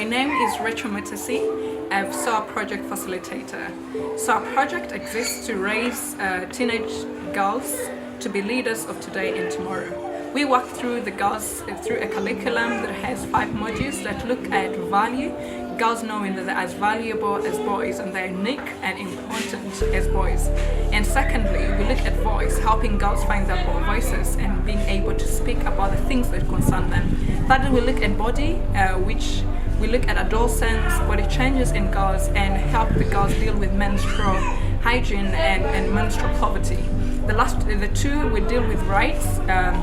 My name is Rachel Mutesi, a SOAR project facilitator. SOAR project exists to raise teenage girls to be leaders of today and tomorrow. We work through the girls through a curriculum that has 5 modules that look at value, girls knowing that they're as valuable as boys and they're unique and important as boys. And secondly, we look at voice, helping girls find their voices and being able to speak about the things that concern them. Thirdly, we look at body, which we look at adolescence, body changes in girls, and help the girls deal with menstrual hygiene and menstrual poverty. The two, we deal with rights,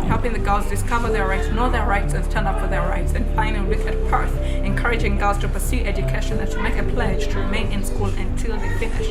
helping the girls discover their rights, know their rights, and stand up for their rights. And finally, we look at Perth, encouraging girls to pursue education and to make a pledge to remain in school until they finish.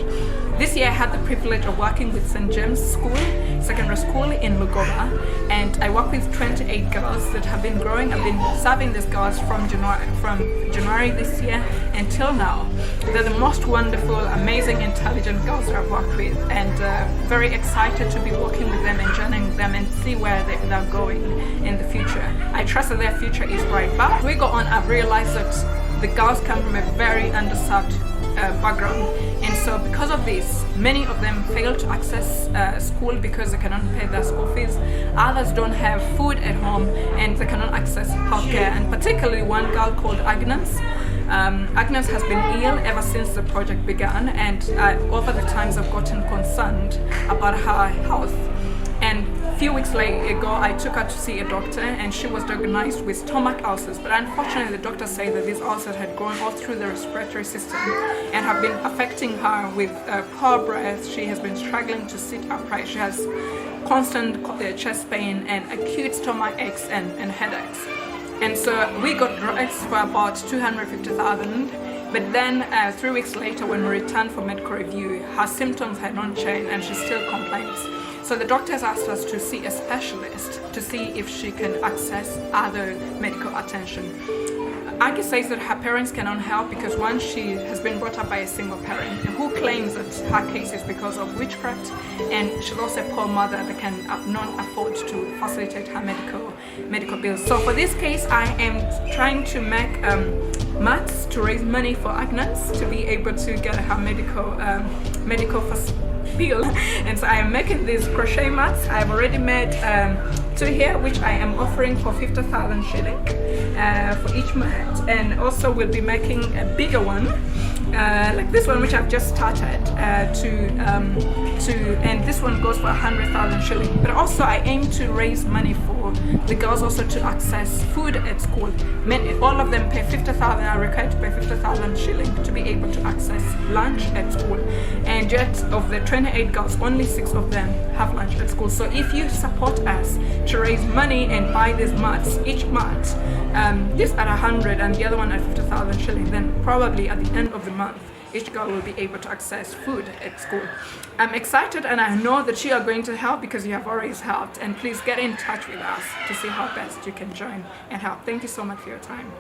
This year, I had the privilege of working with St. James School, secondary school in Lugoba, and I work with 28 girls that have been growing. I've been serving these girls from January this year until now. They're the most wonderful, amazing, intelligent girls that I've worked with, and very excited to be working with them and joining with them and see where they're going in the future. I trust that their future is bright. But as we go on, I've realized that the girls come from a very underserved background, and so because of this, many of them fail to access school because they cannot pay their school fees. Others don't have food at home and they cannot access healthcare, and particularly one girl called Agnes. Agnes has been ill ever since the project began, and over the times I've gotten concerned about her health. And a few weeks ago, I took her to see a doctor, and she was diagnosed with stomach ulcers. But unfortunately, the doctor said that these ulcers had gone all through the respiratory system and have been affecting her with poor breath. She has been struggling to sit upright. She has constant chest pain and acute stomach aches and headaches. And so we got drugs for about 250,000. But then 3 weeks later, when we returned for medical review, her symptoms had not changed and she still complains. So the doctors asked us to see a specialist to see if she can access other medical attention. Aggie says that her parents cannot help because one, she has been brought up by a single parent who claims that her case is because of witchcraft, and she's also a poor mother that can not afford to facilitate her medical bills. So for this case, I am trying to make mats to raise money for Agnes to be able to get her medical bill. And so I am making these crochet mats. I've already made 2 here, which I am offering for 50,000 shilling for each mat, and also we'll be making a bigger one like this one, which I've just started and this one goes for 100,000 shilling. But also I aim to raise money for the girls also to access food at school. All of them pay 50,000, are required to pay 50,000 shilling to be able to access lunch at school. And yet of the 28 girls, only 6 of them have lunch at school. So if you support us to raise money and buy these mats, each mat, this at 100 and the other one at 50,000 shilling, then probably at the end of the month, each girl will be able to access food at school. I'm excited, and I know that you are going to help because you have always helped. And please get in touch with us to see how best you can join and help. Thank you so much for your time.